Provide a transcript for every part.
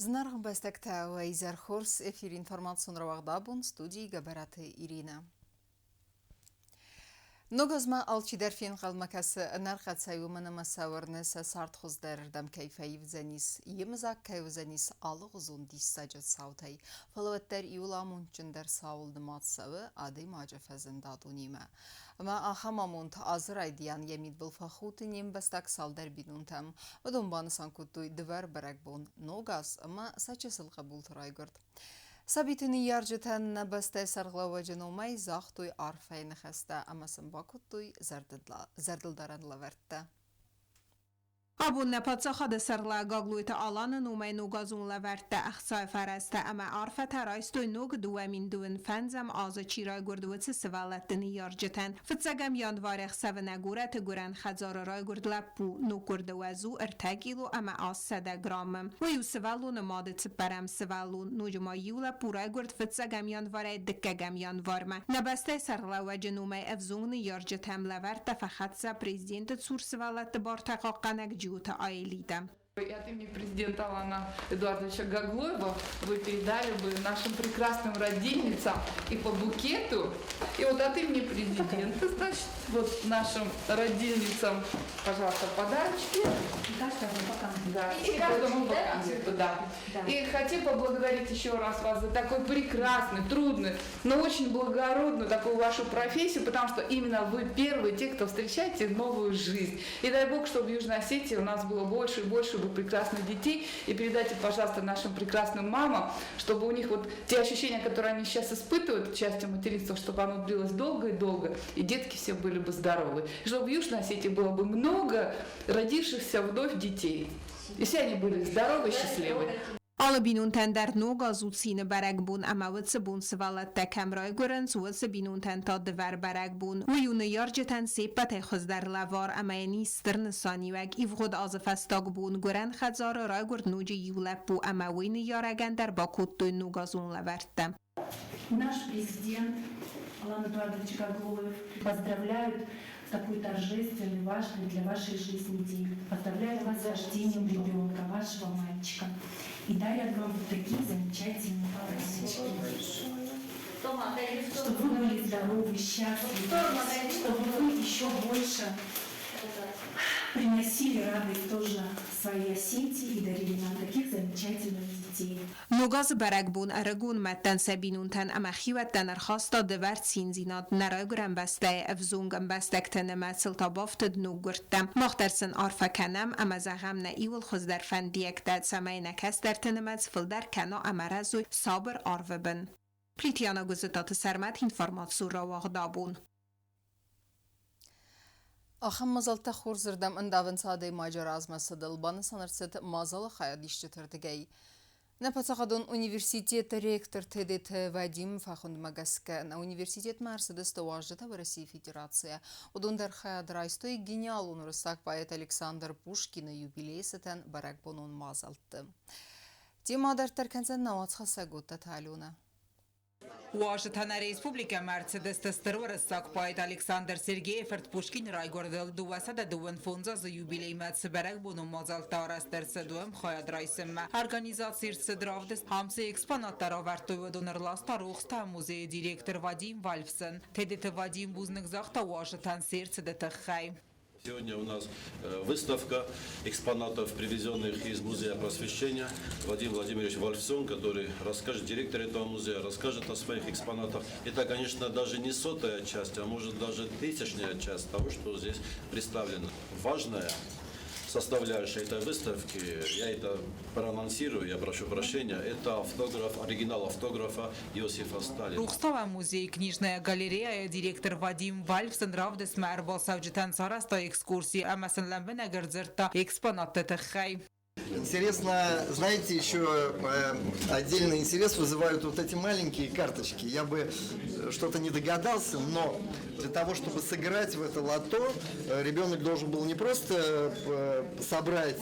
Знаргом бестекте و ایزر خورس افیر інформацію روغدابون студії габараты Ирина. نوگزما آلچی در فین قلمکس نرخت سیومن مساورنس سارت خوز دردم کیفیف زنیس یمزاک کیف زنیس آلو غزون دیستاجت ساوتی فلوت در ایولا منچن در ساول دمات سوه آدی ماجفزن دادونیمه ما آخامامون تا آزر ایدیان یمید بالفخوت نیم بستک سال در بینونتم و دنبانسان کتوی دور برک بون نوگز اما سچسل قبول ترای گرد. سبیتونی یارجتن نبسته سرغلو جنومای زاختوی عرفه نخسته اما سنباکتوی زردل دارن لورده. Abun nepatsa xada sarla gagluita alan numai nugazun laverte axsai fareste ama arfa taraistoy nug duamin duin fanzam aza chirai gurduwitsi sivalatini yarjeten fitsagam yandvarek savana gurat guran khazara rai gurdlapu nugurdawazu irtagilu ama as 100 gram و یو سوالو نمادت برم سوالو نوجما یولا پورای گرد فitsagam yandvare دکگم yandvarma نبسته سرلا و جنومای افزون yarjetem laverte فخدسا президент цур сивалат бартақақанак И от имени президента Алана Эдуардовича Гаглоева вы передали бы нашим прекрасным родильницам и по букету. И вот от имени президента, значит, вот нашим родильницам, пожалуйста, подарочки. Да, и каждому по концерту, да. И хотим поблагодарить еще раз вас за такой прекрасный, трудный, но очень благородную такую вашу профессию, потому что именно вы первые, те, кто встречаете новую жизнь. И дай Бог, чтобы в Южной Осетии у нас было больше и больше прекрасных детей, и передайте, пожалуйста, нашим прекрасным мамам, чтобы у них вот те ощущения, которые они сейчас испытывают частью материнства, чтобы оно длилось долго и долго, и детки все были бы здоровы. И чтобы в Южной Осетии было бы много родившихся вновь детей. И все они были здоровы и счастливы. Alla binunten der noga zutsine berek bun ama witse bun svalat tekem rai gorens witse binunten ta dever berek bun و یونه یارجتن سیپت خز در لوار اما نیسترن سانیوگ ایفغد از فستاگ بون گرن خزار رای گرد نوجی یولپ بو اما وین یارگن در باکوت دو نوگازون لورتم. Наш президент Алан Эдуардович Гаглоев поздравляют в такой торжественный, важный для вашей жизни день. Поздравляю вас с рождением ребенка, вашего мальчика. И дарят вам вот такие замечательные подарочки. Чтобы вы были здоровы, счастливы, чтобы вы еще больше приносили радость тоже своей Осетии и дарили нам таких замечательных детей. نوگاز برگ بون ارگون متن سبینونتن اما خیوتن ارخاستا دورد سینزینات نراگرم بسته افزونگم بستکتن مثل تا بافتد نوگرتم مخترسن آرفکنم اما زغم نایول خوز در فندیک داد سمای نکس در تنمز فل در کنا اما رزوی صابر آرو بن. پلیتیانا گزتات سرمت اینفارماتسو را واغدابون. آخم مازالتا خورزردم انداون ساده ماجرا از مسدل بان سنرست مازال خیادیش تردگی. نپاتاقدون университет ректор ТДТ Вадим Фахундмагаске на университет Мерседес Таваждата в России Федерация. Удундар хаядрайстой гениал унрысак поэт Александр Пушкин юбилей сетен барак бонун мазалты. Тема дартарканзен навацха сагутта талюна. Washington Республика Мерседес тестер сак поэт Александр Сергеев Пушкин райгордел дуасада дуэн фонза за юбилей мецберек буну мазалтарас дерседуем хаяд райсем организациир седравдес хамсе экспонаттара вартуйвадунерласта рухста музей директор Вадим Вальфсен ТДТ Вадим Бузник захта Washington сердце детахай. Сегодня у нас выставка экспонатов, привезенных из Музея просвещения. Владимир Владимирович Вальфсон, который расскажет, директор этого музея, расскажет о своих экспонатах. Это, конечно, даже не 100-я часть, а может даже 1000-я часть того, что здесь представлено. Важная составляющая этой выставки, я это проанонсирую, я прошу прощения, это автограф, оригинал автографа Иосифа Сталина. Рухстава музей, книжная галерея, директор Вадим Вальфсен равдес мэрбал савджитан сараста экскурсии, а масанлам бенагердзерта экспонат тетахай. Интересно, знаете, еще отдельный интерес вызывают вот эти маленькие карточки. Я бы что-то не догадался, но для того, чтобы сыграть в это лото, ребенок должен был не просто собрать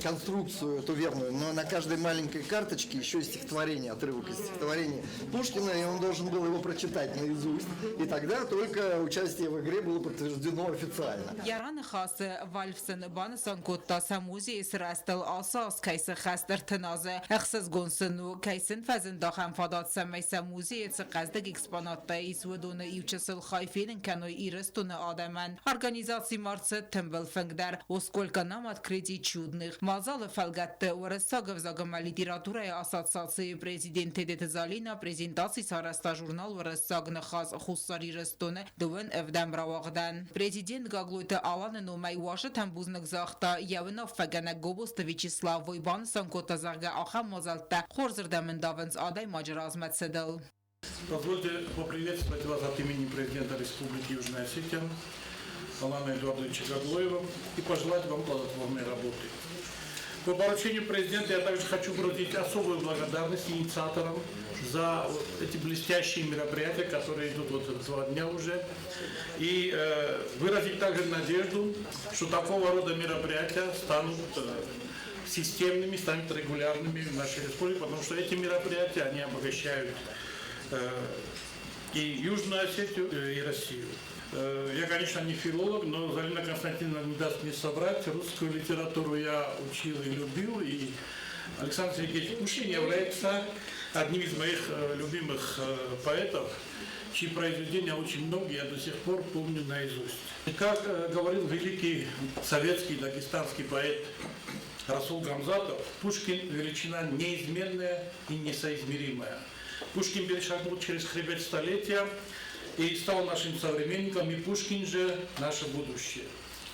конструкцию эту верную, но на каждой маленькой карточке еще и стихотворение, отрывок из стихотворения Пушкина, и он должен был его прочитать наизусть. И тогда только участие в игре было подтверждено официально. Яран хас Вальфсен бансан котта самузи сраста Michael Asas Kayse Xaster Tnaze Xs Gonsenu Kaysen Fazendach هم فادات سمیسا موزی قصدق اکسپانات ایسودون ایوچسل خایفین کنوی ایرستون آدمن ارگانیزاسی مارست تنبل فنگدر اسکول کنامات کریدی چودنخ مازال فلگت ورستاگف زاگم لیتراتورای آساتساسی پرزیدنت دتزالینا پرزنتاسی سارستا ژورنال ورستاگن خاص خصوصی رستون دوون افدم راوغدن پرزیدنت گاگلویت آلان نومی واشه تنبوزنک زاختا یونا فگنه گوبوست ویچیسلاو ویبان سانکوتا زاگه آخم مازالتا خورزردمن داونز آدای ماجرا азмат седал. Позвольте поприветствовать вас от имени президента Республики Южная Осетия Алана Эдуардовича Гаглоева и пожелать вам плодотворной работы. По поручению президента я также хочу выразить особую благодарность инициаторам за эти блестящие мероприятия, которые идут вот 2 дня уже. И выразить также надежду, что такого рода мероприятия станут системными, станут регулярными в нашей республике, потому что эти мероприятия, они обогащают и Южную Осетию, и Россию. Я, конечно, не филолог, но Залина Константиновна не даст мне соврать. Русскую литературу я учил и любил, и Александр Сергеевич Пушкин является одним из моих любимых поэтов, чьи произведения очень многие я до сих пор помню наизусть. И как говорил великий советский дагестанский поэт Расул Гамзатов, Пушкин – величина неизменная и несоизмеримая. Пушкин перешагнул через хребет столетия и стал нашим современником, и Пушкин же наше будущее.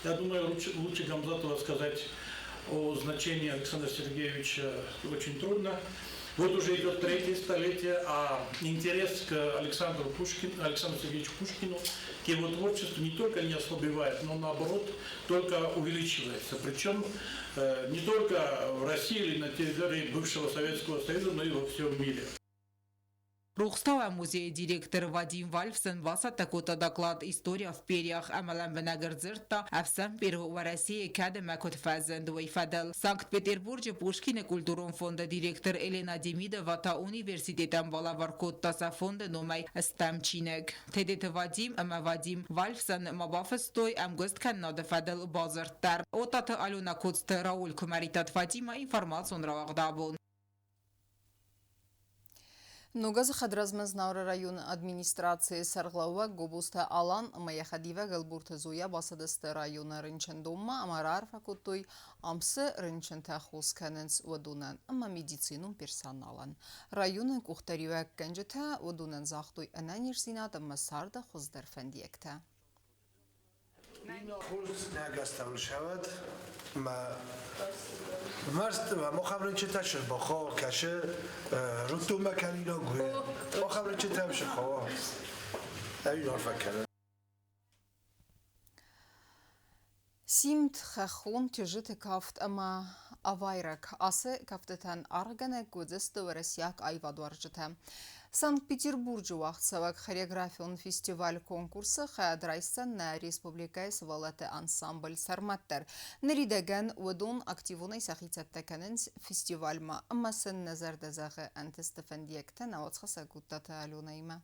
Я думаю, лучше Гамзатова сказать о значении Александра Сергеевича очень трудно. Вот уже идет 3-е столетие, а интерес к Александру Сергеевичу Пушкину, к его творчеству не только не ослабевает, но наоборот только увеличивается. Причем не только в России или на территории бывшего Советского Союза, но и во всем мире. Рухстава музея директор Вадим Вальфсон васа такота доклад «История в перьях» амалан бенагерзерта авсам перу в России кадема котфазен дуэйфадел. Санкт-Петербурге Пушкин культурон фонда директор Елена Демидова та университетам балаваркот таса фонда номай стамчинек. Тедет Вадим ама Вадим Вальфсон мабафстой амгост каннадефадел базартар. Отата Алена Коцт Рауль Кумаритат Вадима информацион равагдабун. Нугаз хадразмаз Навра район администрации Сарглава Гобуста Алан Маяхадива Галбурта Зуя Басадеста района Рынчендома Амарар Факутой Амсы Рынчентахус Кененс Вадунан Ама медицинум персоналан. Районы Кухтарива Кенджета Вадунан Захтой Ананирсинат Масарда Хуздерфендиекта. ماست ما خبرن چه تاشه با خو کشه روتو مکانینا گوه ما خبرن چه تامش خو این عرفه کنه Симт хахун тяжит кафт ама авайрак асы кафтетан аргане гудзесты варасяк айвадуаржите. Санкт-Петербурге вахтсавак хореографион фестиваль конкурсы хадрайсан на республикай свалаты ансамбль сарматтар. Наридаган удун активунай сахицаттаканенс фестивальма амасын назардазағы антистефендиекта навацхаса гуттата алюнайма.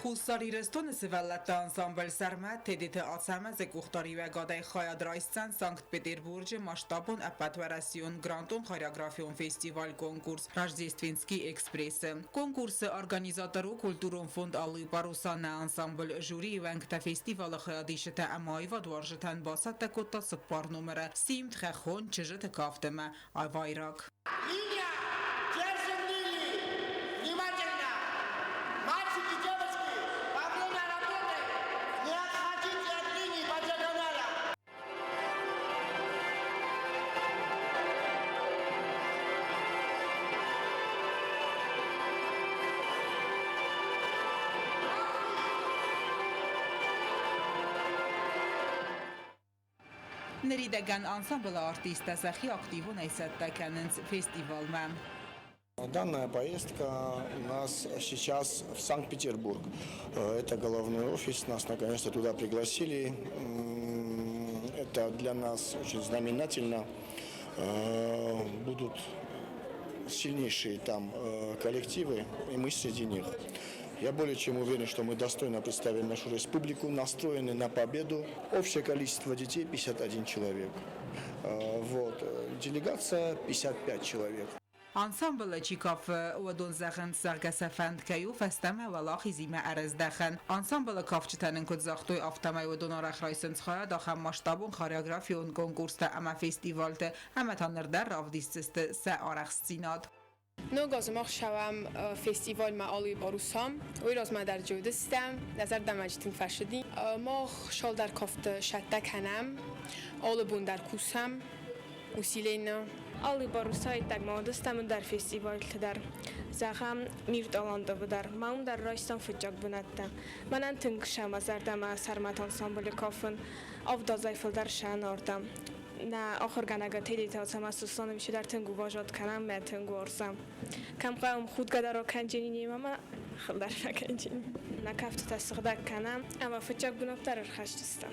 Խուսարի ռեստոնը սվալլատը անսամբլ սարմատ թեդիթը ացամը զեկուղտարի վեգադայ խայադ ռայսցան Սանկտ Պետերբուրգը մաշտաբոն ապատվարասիոն գրանտոն խարյագրաֆիոն ֆեստիվալ կոնկուրս Ռաժդեստվինսկի էքսպրեսը։ Կոնկուրսը արգանիզատորու կուլտուրոն ֆոնդ ալի պարուսանա անսամբլ ժուրի վենգտա ֆեստիվալը խայադիշը ամայվա դուարժտան բասատը կոտա սպար նոմերը սիմտ խեխոն չժտը կավտեմը այվայրակ։ Наридаган ансамбл артиста Сахи активун айсаттаканенс фестивалма. Данная поездка у нас сейчас в Санкт-Петербург. Это головной офис, нас наконец-то туда пригласили. Это для нас очень знаменательно. Будут сильнейшие там коллективы, и мы среди них. Я более чем уверен, что мы достойно представили нашу республику, настроены на победу. Общее количество детей 51 человек. Делегация 55 человек. Ansambl چیکاف و دون زخن سرگسه فند کیو فستمه و لاخی زیمه ارز دخن. Ansambl کافچتنن کد زاختوی آفتمه و دون آرخ رایسنس خواه داخم ماشتابون خاریوگرافیون کنکورسته اما فستیوالته اما تانر در رافدیستست سه آرخ سیناد. نوگازماخ شوم فستیوال معالی باروسام وی راز ما در جودستم نظر دمجتین فرشدی ما شال در کافت شده کنم آل بون در کوسم وسیلینا Ali Barusay tagmadıstamın der festival der zaham mirdalanda bu der maum der Raistan fıcak bunatta manan tınqşam azardama sarmat ansamblı kafın avda zayfıl der şan ordam na axır ganaga teli tasama susanım şidar tınqu vajat kanam mən tınqu orsam kam qam xud qadar kanciniyim ama xildar kanciniyim на кафте tasıqdak kanam ama fıcak bunatlar arxaşdıstam.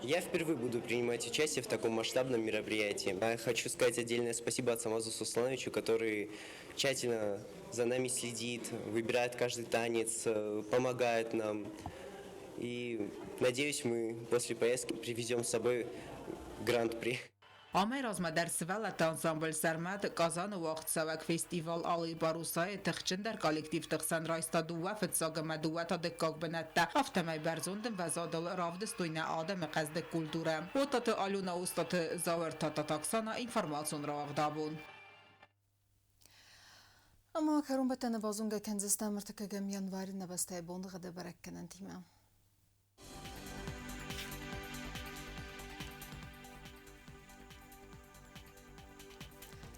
Я впервые буду принимать участие в таком масштабном мероприятии. Я хочу сказать отдельное спасибо Самазу Суслановичу, который тщательно за нами следит, выбирает каждый танец, помогает нам. И надеюсь, мы после поездки привезем с собой гран-при. آمیر از مدرسه انسامبل سرمت کازان وقت سوک فستیوال آلی باروسای تخچن در کالکتیو تخسن رایستا دو وفت ساگم دو تا دکاک بنده هفتمه برزوندن و زادل رافدستوین آدم قصد کلتوره و تات آلونا استات زاور تاتا تاکسانا اینفرماسیون را اغدابون. اما کرون بتن بازونگه کنزسته مرتکگم ینواری نبسته بوند غده برکنن تیمه.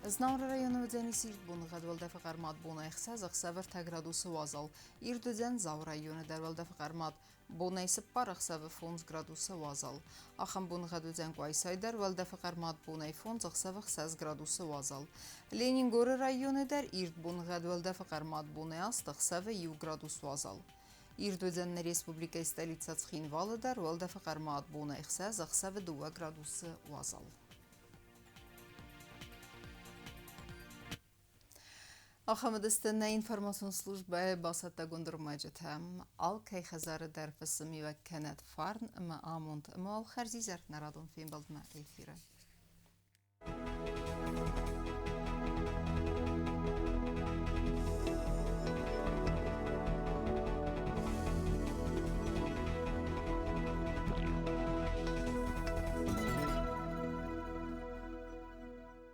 Знаур району дзени сирт буны гадвалда фақармат буны ихсаз ихсавер таградусы вазал. Ирдудзен зау району дарвалда фақармат буны исыппар ихсавы фунз градусы вазал. Ахам буны гадудзен гуайсай дарвалда фақармат буны фунз ихсавы ихсаз градусы вазал. Ленингоры району дар ирд буны гадвалда фақармат буны аст ихсавы ю градус вазал. Ирдудзен республика столица Цхинвалы дарвалда фақармат буны ихсаз ихсавы 2 градусы вазал. آخامدستن اینفرماسیون служба باسط گندر ماجد هم آل کی خزار در فسمی و کند فارن اما آموند اما آل خرزی زرد نرادون فیم بلد ما الفیره